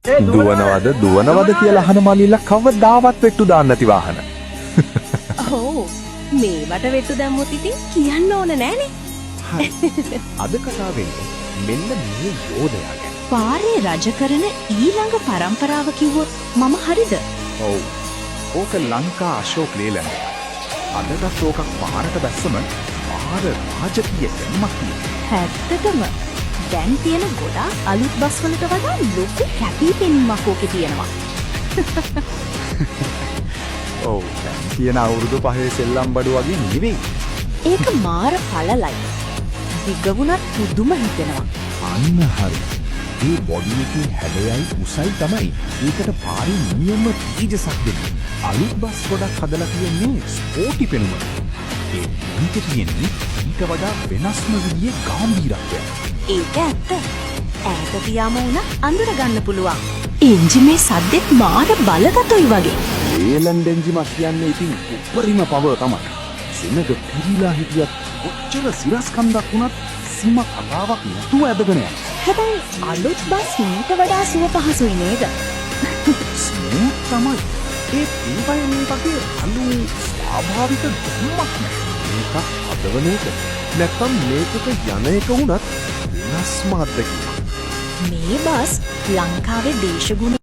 දුවනවද දුවනවද කියලා අහන මල්ලිලා කවදාවත් වෙට්ටු දාන්න නැති වාහන. ඔව් මේවට වෙට්ටු දැම්මොත් ඉතින් කියන්න ඕන නෑනේ. හරි. අද කතා වෙන්නේ මෙන්න මේ යෝධයා ගැන. පාරේ රජ කරන ඊළඟ පරම්පරාව කිව්වොත් මම හරිද? ඔව්. ඕක ලංකා අශෝක් ලේලන්ඩ්. අදටත් ඕක පාරට බැස්සම පාර රාජකීය දැම්මක් තියෙනවා. ඇත්තටම දැන් තියෙන ගොඩාක් අලුත් බස් වලට වඩා ලොකු කැපිපෙනීමක් ඕකේ තියෙනවා. ඔව්. දැන් තියෙන අවුරුදු 5 සෙල්ලම් බඩු වගේ නෙවෙයි. ඒක මාර පළලයි. දිග්ගුණත් පුදුම හිතෙනවා. අන්න හරි. මේ බොඩි එකේ හැඩයයි උසයි තමයි ඒකට පාරේ නියම තීජසක් දෙන්නේ. අලුත් බස් ගොඩක් හදලා තියෙන්නේ ස්පෝටි පෙනුම. ඒ නික තියෙන්නේ ඊට වඩා වෙනස්ම විදිහේ ගැඹීරත්වයක්. ඒක ඇත්ත. ඈත තියාම වුණ අඳුර ගන්න පුළුවන්. එන්ජිමේ සද්දෙත් මාර බලගතොයි වගේ. ලේලන්ඩ් එන්ජිමක් කියන්නේ ඉතින් උපරිම පව තමයි. සෙනග පිරීලා හිටියත් ඔච්චර සිරස්කන්දක් වුණත් සීම කතාවක් නැතුව ඇදගෙන යනවා. හැබැයි අලුත් බස් මීට වඩා සුව පහසුයි නේද? ස්මූත් තමයි. ඒ පීපයෙන් වගේ අලු ස්වාභාවික ධම්මක් නෑ. මේක හදවන එක. නැත්තම් මේකට යන එක වුණත් වෙනස්ම අත්දැකීමක්. මේ බස් ලංකාවේ දේශගුණ